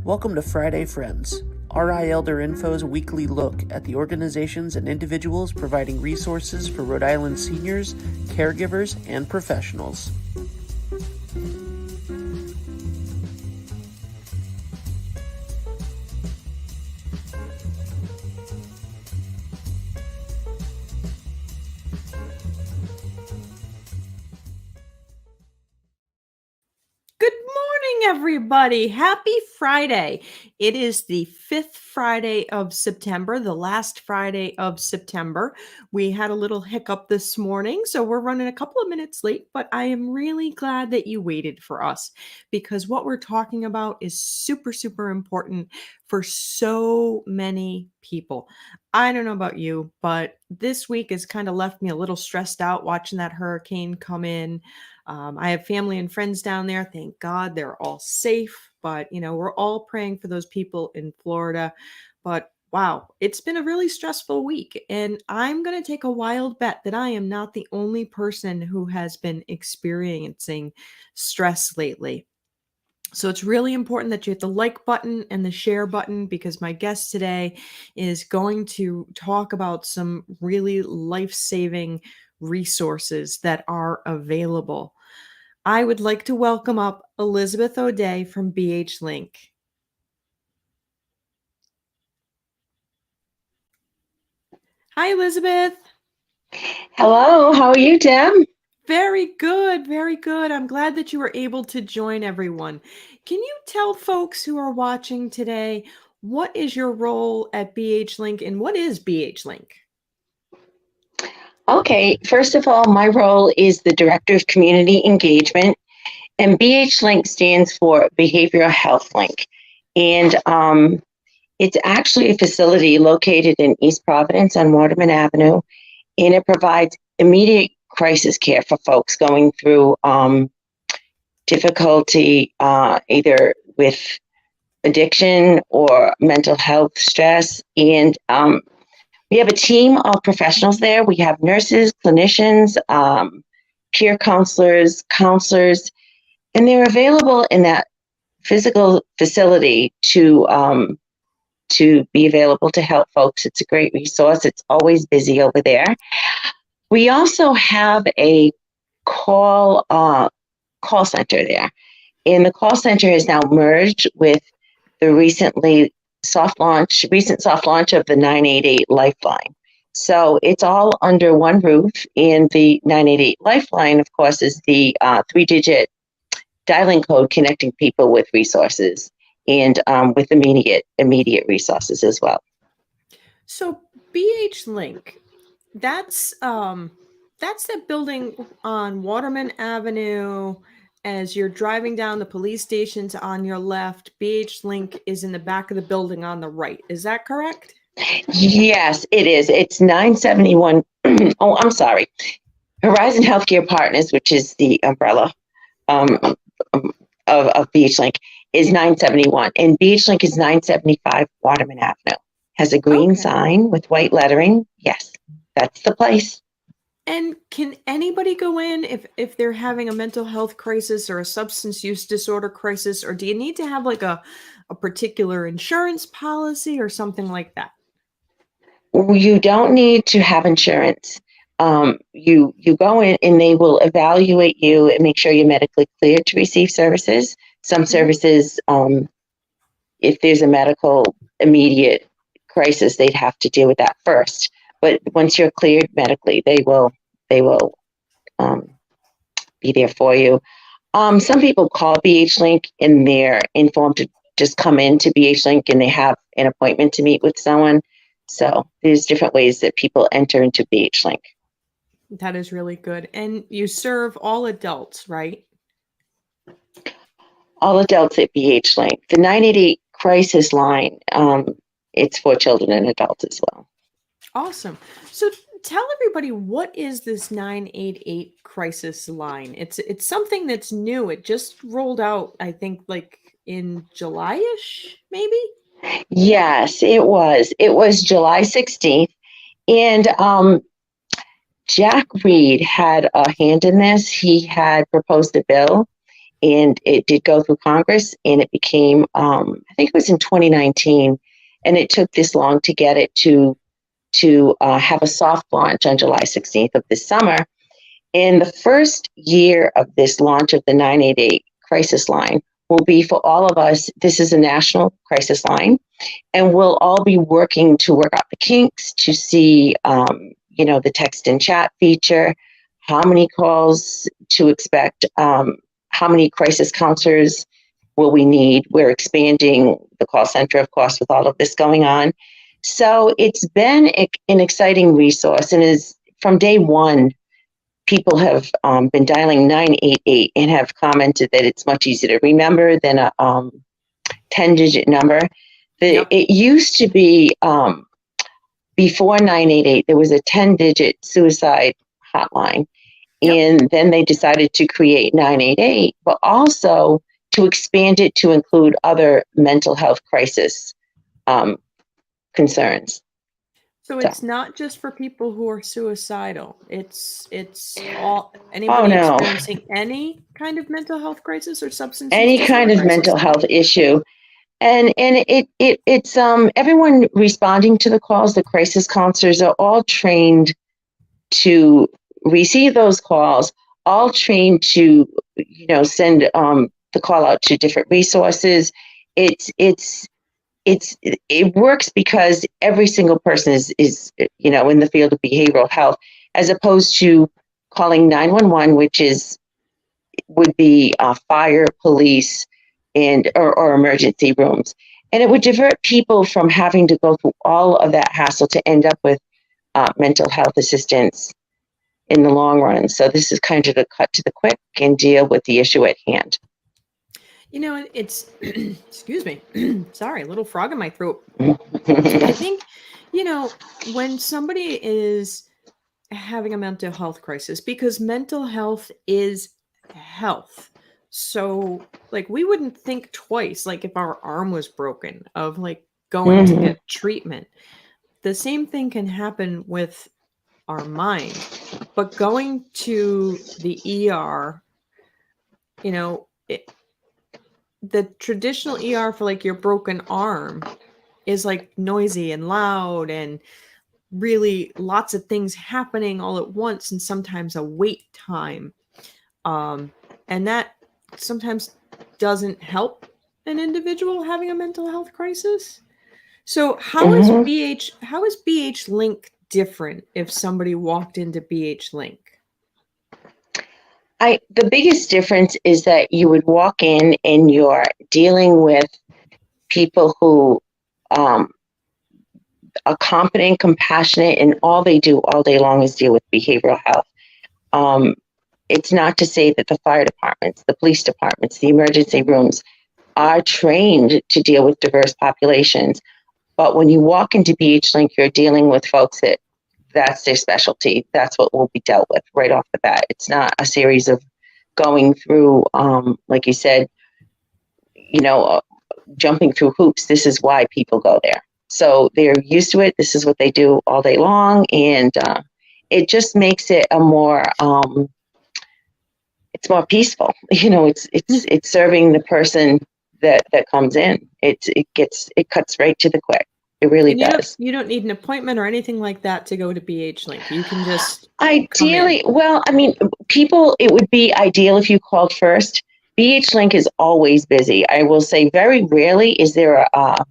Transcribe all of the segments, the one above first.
Welcome to Friday Friends, RI Elder Info's weekly look at the organizations and individuals providing resources for Rhode Island seniors, caregivers, and professionals. Good morning, everybody. Happy Friday. It is the 5th Friday of September, the last Friday of September. We had a little hiccup this morning, so we're running a couple of minutes late, but I am really glad that you waited for us because what we're talking about is super, super important for so many people. I don't know about you, but this week has kind of left me a little stressed out watching that hurricane come in. I have family and friends down there. Thank God they're all safe. But, we're all praying for those people in Florida. But wow, it's been a really stressful week. And I'm going to take a wild bet that I am not the only person who has been experiencing stress lately. So it's really important that you hit the like button and the share button because my guest today is going to talk about some really life-saving resources that are available. I would like to welcome up Elizabeth O'Day from BH Link. Hi, Elizabeth. Hello, how are you, Deb? Very good, very good. I'm glad that you were able to join everyone. Can you tell folks who are watching today what is your role at BH Link and what is BH Link? Okay, first of all, my role is the Director of Community Engagement, and BH Link stands for Behavioral Health Link. And it's actually a facility located in East Providence on Waterman Avenue, and it provides immediate crisis care for folks going through difficulty either with addiction or mental health stress. And we have a team of professionals there. We have nurses, clinicians, peer counselors, and they're available in that physical facility to be available to help folks. It's a great resource. It's always busy over there. We also have a call center there, and the call center has now merged with the recent soft launch of the 988 Lifeline. So it's all under one roof, and the 988 Lifeline, of course, is the 3-digit dialing code connecting people with resources and with immediate resources as well. So BH Link, that's that building on Waterman Avenue. As you're driving down, the police station's on your left. BH Link is in the back of the building on the right. Is that correct? Yes, it is. It's 971. Oh, I'm sorry. Horizon Healthcare Partners, which is the umbrella of BH Link, is 971. And BH Link is 975 Waterman Avenue. Has a green sign with white lettering. Yes, that's the place. And can anybody go in if they're having a mental health crisis or a substance use disorder crisis, or do you need to have like a particular insurance policy or something like that? You don't need to have insurance. You go in and they will evaluate you and make sure you're medically cleared to receive services. Some services, if there's a medical immediate crisis, they'd have to deal with that first. But once you're cleared medically, they will be there for you. Some people call BH Link and they're informed to just come into BH Link and they have an appointment to meet with someone. So there's different ways that people enter into BH Link. That is really good. And you serve all adults, right? All adults at BH Link. The 988 crisis line, it's for children and adults as well. Awesome. So tell everybody, what is this 988 crisis line? It's something that's new. It just rolled out, I think, like in July-ish, maybe? Yes, it was. It was July 16th. And Jack Reed had a hand in this. He had proposed a bill, and it did go through Congress, and it became, I think it was in 2019, and it took this long to get it to have a soft launch on July 16th of this summer. And the first year of this launch of the 988 crisis line will be for all of us. This is a national crisis line, and we'll all be working to work out the kinks to see, the text and chat feature, how many calls to expect, how many crisis counselors will we need. We're expanding the call center, of course, with all of this going on. So it's been an exciting resource, and is from day one, people have been dialing 988 and have commented that it's much easier to remember than a 10-digit number. Yep. It used to be, before 988, there was a 10-digit suicide hotline. Yep. And then they decided to create 988, but also to expand it to include other mental health crisis concerns. So it's not just for people who are suicidal. It's all anybody experiencing any kind of mental health crisis or substance any use kind of crisis. mental health issue. And it's everyone responding to the calls. The crisis counselors are all trained to receive those calls, all trained to send the call out to different resources. It works because every single person is in the field of behavioral health, as opposed to calling 911, which would be fire, police, or emergency rooms. And it would divert people from having to go through all of that hassle to end up with mental health assistance in the long run. So this is kind of the cut to the quick and deal with the issue at hand. It's, excuse me, sorry, a little frog in my throat. I think, when somebody is having a mental health crisis, because mental health is health. So we wouldn't think twice, if our arm was broken, of going to get treatment. The same thing can happen with our mind, but going to the ER, the traditional ER for your broken arm is noisy and loud and really lots of things happening all at once, and sometimes a wait time. And that sometimes doesn't help an individual having a mental health crisis. So how is BH Link different if somebody walked into BH Link? The biggest difference is that you would walk in and you're dealing with people who are competent, compassionate, and all they do all day long is deal with behavioral health. It's not to say that the fire departments, the police departments, the emergency rooms are trained to deal with diverse populations. But when you walk into BH Link, you're dealing with folks that's their specialty. That's what will be dealt with right off the bat. It's not a series of going through, like you said, jumping through hoops. This is why people go there. So they're used to it. This is what they do all day long. And it just makes it it's more peaceful. It's serving the person that comes in. It cuts right to the quick. It really does. You don't need an appointment or anything like that to go to BH Link. You can just ideally, people, it would be ideal if you called first. BH Link is always busy. I will say very rarely is there a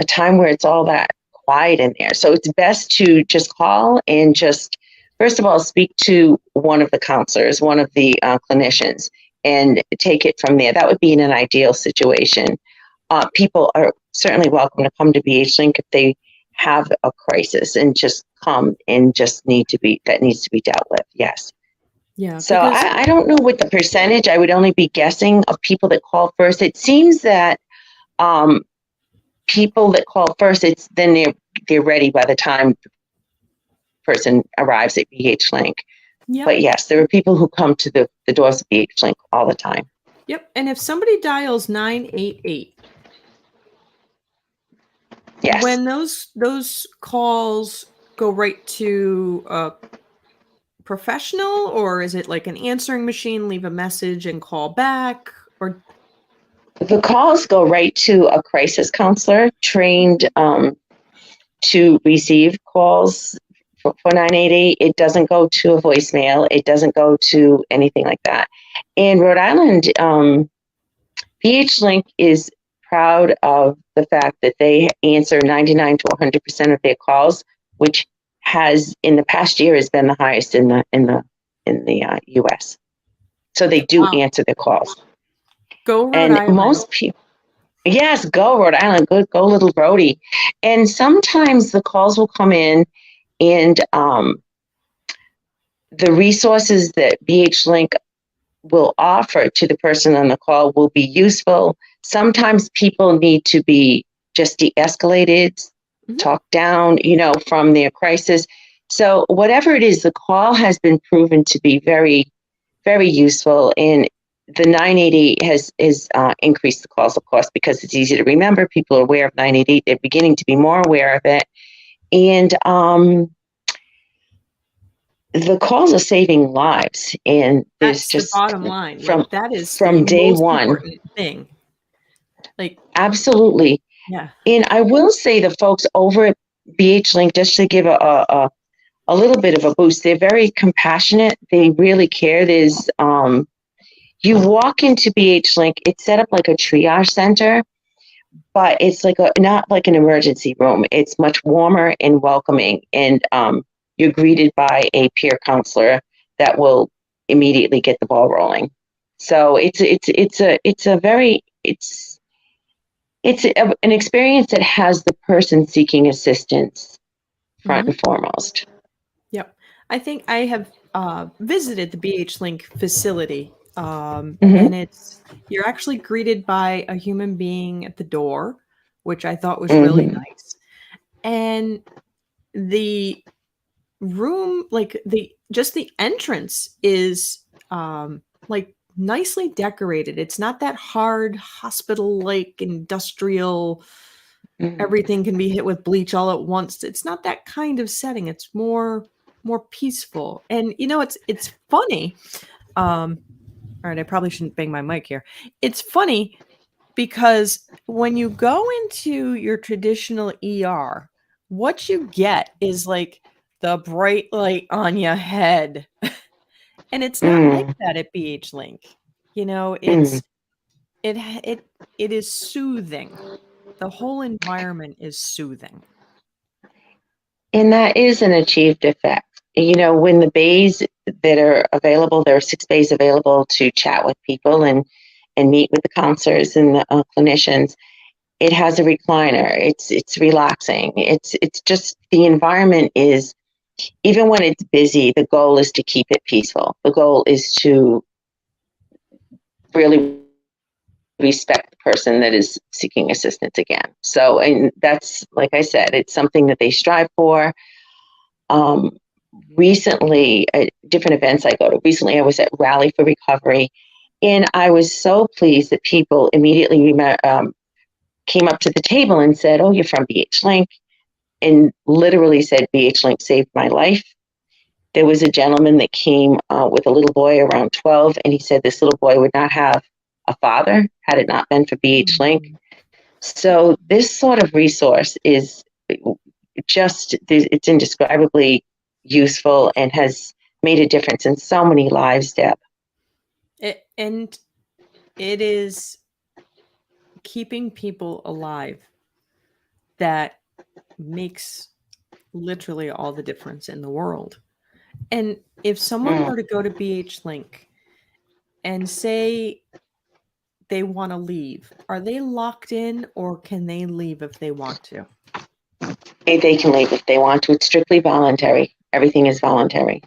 time where it's all that quiet in there. So it's best to just call and just, first of all, speak to one of the counselors, one of the clinicians, and take it from there. That would be in an ideal situation. People are certainly welcome to come to BH Link if they have a crisis and just come and needs to be dealt with. Yes. Yeah. So I don't know what the percentage, I would only be guessing, of people that call first. It seems that people that call first, then they're ready by the time the person arrives at BH Link. Yep. But yes, there are people who come to the doors of BH Link all the time. Yep. And if somebody dials 988, yes, when those calls go right to professional, or is it like an answering machine, leave a message and call back? Or The calls go right to a crisis counselor trained to receive calls for 988. It doesn't go to a voicemail. It doesn't go to anything like that. In Rhode Island, PH Link is proud of the fact that they answer 99 to 100% of their calls, which has in the past year has been the highest in the U.S. So they do Wow. answer their calls. Go Rhode And Island. most people, yes, go Rhode Island, go little Rhodey. And sometimes the calls will come in, and the resources that BH Link will offer to the person on the call will be useful. Sometimes people need to be just de-escalated, talked down, from their crisis. So whatever it is, the call has been proven to be very, very useful. And the 988 has increased the calls, of course, because it's easy to remember. People are aware of 988. They're beginning to be more aware of it. And the calls are saving lives. And there's That's just the bottom line. from That is from the day most one. important thing. Absolutely. Yeah. And I will say the folks over at BH Link, just to give a little bit of a boost, they're very compassionate. They really care. There's you walk into BH Link, it's set up like a triage center, but it's like not like an emergency room. It's much warmer and welcoming, and you're greeted by a peer counselor that will immediately get the ball rolling. So it's an experience that has the person seeking assistance front and foremost. Yep. I think I have visited the BH Link facility, and you're actually greeted by a human being at the door, which I thought was really nice. And the room, the entrance is nicely decorated. It's not that hard hospital-like industrial, everything can be hit with bleach all at once. It's not that kind of setting. It's more peaceful. And it's funny. All right, I probably shouldn't bang my mic here. It's funny because when you go into your traditional ER, what you get is like the bright light on your head. And it's not like that at BH Link. It is soothing. The whole environment is soothing. And that is an achieved effect. When the bays that are available, there are 6 bays available to chat with people and meet with the counselors and the clinicians. It has a recliner. It's relaxing. It's just the environment is, even when it's busy, the goal is to keep it peaceful. The goal is to really respect the person that is seeking assistance again. So, and that's, like I said, it's something that they strive for. Recently, at different events I go to, recently I was at Rally for Recovery, and I was so pleased that people immediately came up to the table and said, "Oh, you're from BH Link," and literally said, "BH Link saved my life." There was a gentleman that came with a little boy around 12, and he said this little boy would not have a father had it not been for BH Link. So this sort of resource is it's indescribably useful and has made a difference in so many lives, Deb. And it is keeping people alive that makes literally all the difference in the world. And if someone were to go to BH Link and say they want to leave, are they locked in, or can they leave if they want to? They can leave if they want to. It's strictly voluntary. Everything is voluntary.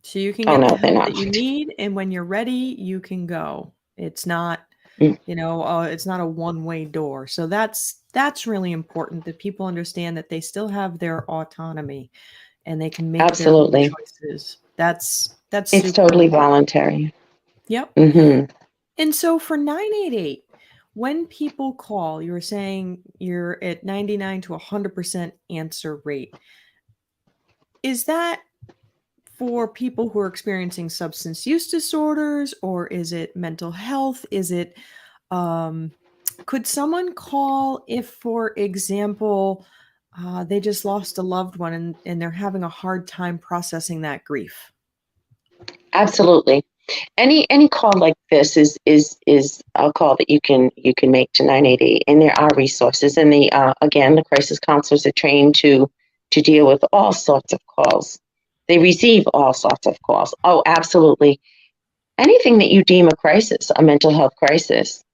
So you can get the help that you need, and when you're ready, you can go. It's not, it's not a one-way door. So that's really important, that people understand that they still have their autonomy and they can make their own choices. That's it's totally voluntary. Yep. And so for 988, when people call, you were saying you're at 99 to 100% answer rate. Is that for people who are experiencing substance use disorders, or is it mental health? Is it, could someone call if, for example, they just lost a loved one and they're having a hard time processing that grief? Absolutely. Any call like this is a call that you can make to 988, and there are resources. And the again, the crisis counselors are trained to deal with all sorts of calls. They receive all sorts of calls. Oh, absolutely. Anything that you deem a crisis, a mental health crisis.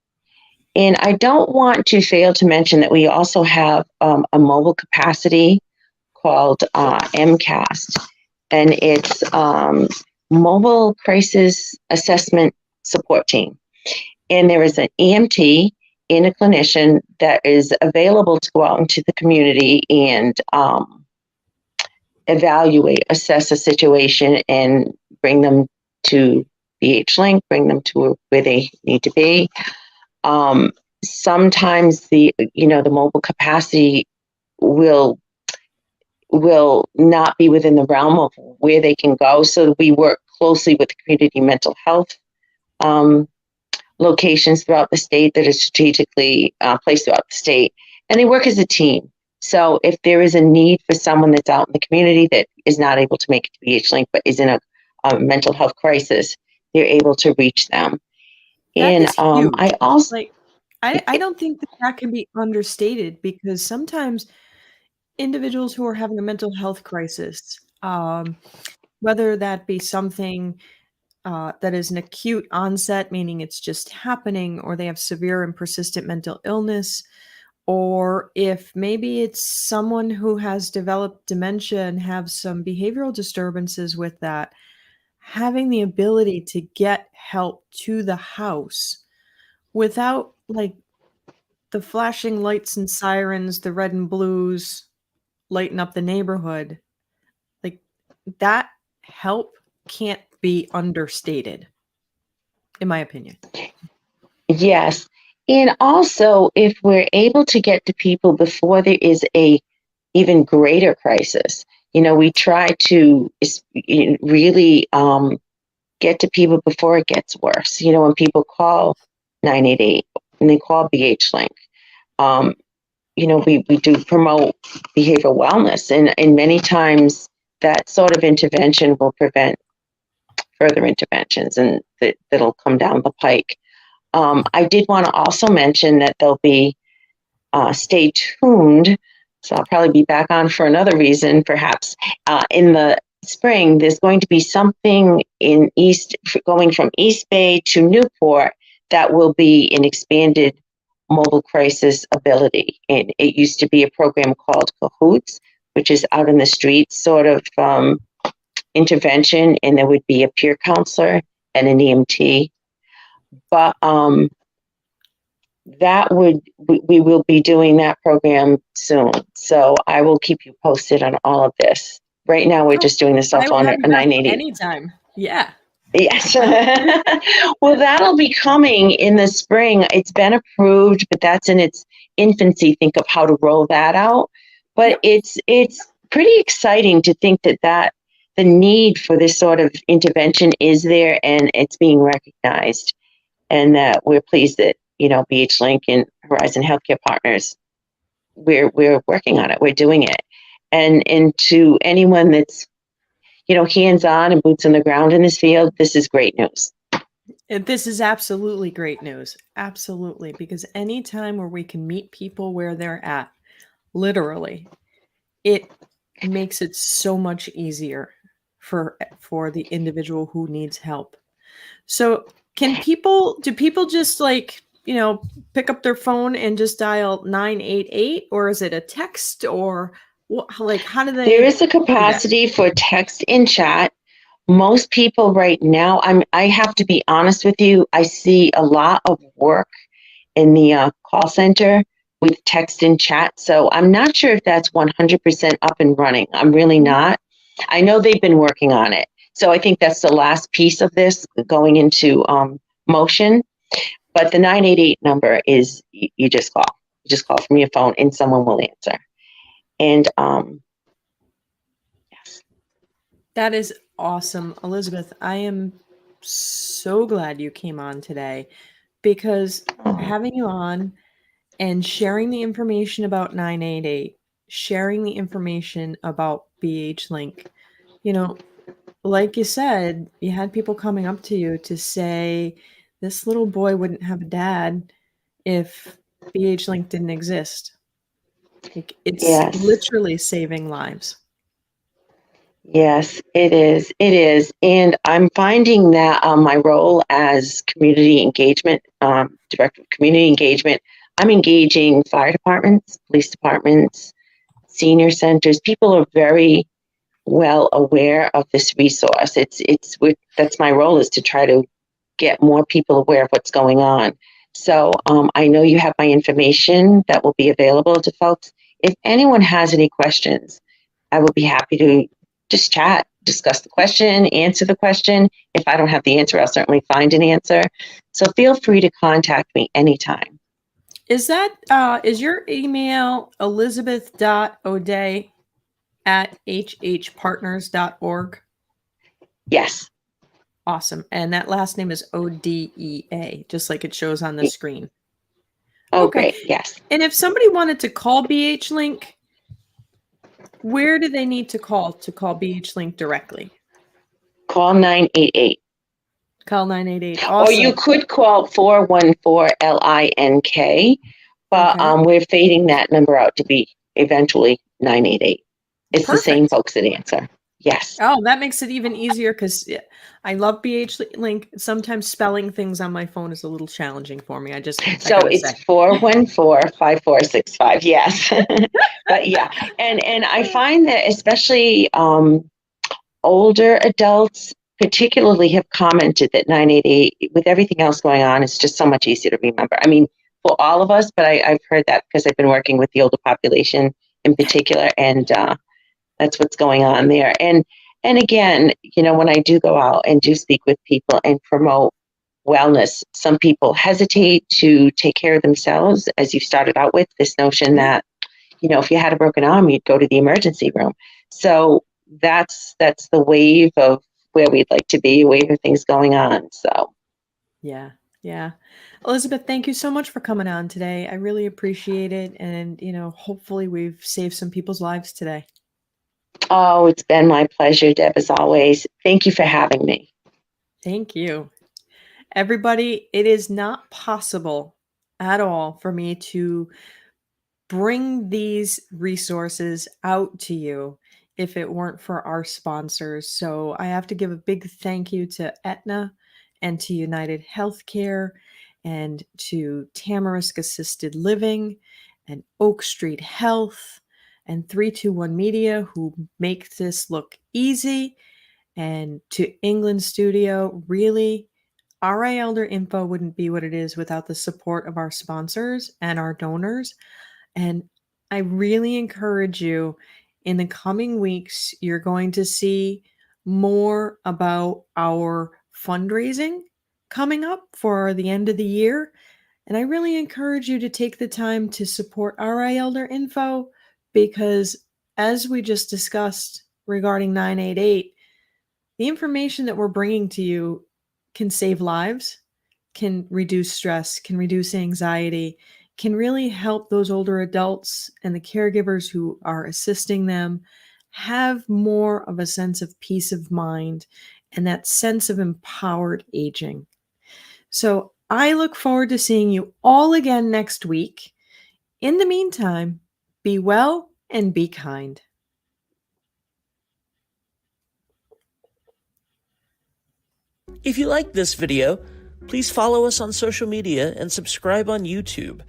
And I don't want to fail to mention that we also have a mobile capacity called MCAST, and it's Mobile Crisis Assessment Support Team. And there is an EMT and a clinician that is available to go out into the community and evaluate, assess a situation, and bring them to BH Link, bring them to where they need to be. Sometimes the mobile capacity will not be within the realm of where they can go. So we work closely with community mental health locations throughout the state that are strategically placed throughout the state, and they work as a team. So if there is a need for someone that's out in the community that is not able to make it to BH Link but is in a mental health crisis, they're able to reach them. That And is huge. I also I don't think that can be understated, because sometimes individuals who are having a mental health crisis, whether that be something that is an acute onset, meaning it's just happening, or they have severe and persistent mental illness, or if maybe it's someone who has developed dementia and have some behavioral disturbances with that, having the ability to get help to the house without like the flashing lights and sirens, the red and blues lighting up the neighborhood, like that help can't be understated, in my opinion. yes. And also, if we're able to get to people before there is a even greater crisis, we try to really get to people before it gets worse. When people call 988 and they call BH Link, we do promote behavioral wellness, and many times that sort of intervention will prevent further interventions, and that'll come down the pike. I did want to also mention that there'll be, stay tuned, so I'll probably be back on for another reason, perhaps, in the spring. There's going to be something going from East Bay to Newport that will be an expanded mobile crisis ability. And it used to be a program called Cahoots, which is out in the streets sort of intervention, and there would be a peer counselor and an EMT. But we will be doing that program soon. So I will keep you posted on all of this. Right now, we're just doing the cell phone at 980. Anytime. Yeah. Yes. Well, that'll be coming in the spring. It's been approved, but that's in its infancy. Think of how to roll that out. But it's pretty exciting to think that the need for this sort of intervention is there, and it's being recognized. And that we're pleased that, BH Link and Horizon Healthcare Partners, we're working on it. We're doing it. And to anyone that's, hands-on and boots on the ground in this field, this is great news. This is absolutely great news. Absolutely. Because anytime where we can meet people where they're at, literally, it makes it so much easier for the individual who needs help. So do people just pick up their phone and just dial 988, or is it a text, or how do they? There is a capacity for text and chat. Most people right now, I have to be honest with you, I see a lot of work in the call center with text and chat. So I'm not sure if that's 100% up and running. I'm really not. I know they've been working on it. So I think that's the last piece of this going into motion. But the 988 number is, you just call. You just call from your phone and someone will answer. And yes. That is awesome. Elizabeth, I am so glad you came on today because having you on and sharing the information about 988, sharing the information about BH Link, you know, like you said, you had people coming up to you to say this little boy wouldn't have a dad if BH Link didn't exist. Like, it's Yes. literally saving lives. Yes, it is. It is. And I'm finding that my role as community engagement, director of community engagement, I'm engaging fire departments, police departments, senior centers. People are very well aware of this resource. That's my role, is to try to get more people aware of what's going on. So I know you have my information that will be available to folks. If anyone has any questions, I will be happy to just chat, discuss the question, answer the question. If I don't have the answer, I'll certainly find an answer. So feel free to contact me anytime. Is that is your email elizabeth.o'day@hhpartners.org? Yes. Awesome. And that last name is ODEA, just like it shows on the screen. Oh, Okay. great. Yes. And if somebody wanted to call BH Link, where do they need to call BH Link directly? Call 988. Call 988. Or Awesome. you could call 414-LINK, but Okay. we're fading that number out to be eventually 988. It's the same Perfect. folks that answer. Yes. Oh, that makes it even easier because I love BH Link. Sometimes spelling things on my phone is a little challenging for me. So it's 414-5465. Yes. But yeah. And I find that especially older adults particularly have commented that 988, with everything else going on, is just so much easier to remember. I mean, for all of us, but I've heard that because I've been working with the older population in particular, and that's what's going on there. And again, you know, when I do go out and do speak with people and promote wellness, some people hesitate to take care of themselves, as you started out with this notion that, you know, if you had a broken arm, you'd go to the emergency room. So that's the wave of where we'd like to be, a wave of things going on. So yeah. Elizabeth, thank you so much for coming on today. I really appreciate it. And, you know, hopefully we've saved some people's lives today. Oh, it's been my pleasure, Deb, as always. Thank you for having me. Thank you. Everybody, it is not possible at all for me to bring these resources out to you if it weren't for our sponsors. So I have to give a big thank you to Aetna and to United Healthcare and to Tamarisk Assisted Living and Oak Street Health and 321 Media, who make this look easy, and to England Studio. Really, RI Elder Info wouldn't be what it is without the support of our sponsors and our donors. And I really encourage you, in the coming weeks, you're going to see more about our fundraising coming up for the end of the year. And I really encourage you to take the time to support RI Elder Info, because as we just discussed regarding 988, the information that we're bringing to you can save lives, can reduce stress, can reduce anxiety, can really help those older adults and the caregivers who are assisting them have more of a sense of peace of mind and that sense of empowered aging. So I look forward to seeing you all again next week. In the meantime, be well and be kind. If you liked this video, please follow us on social media and subscribe on YouTube.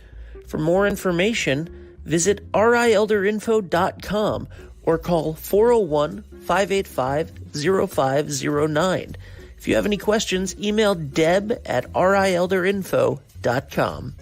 For more information, visit rielderinfo.com or call 401-585-0509. If you have any questions, email deb@rielderinfo.com.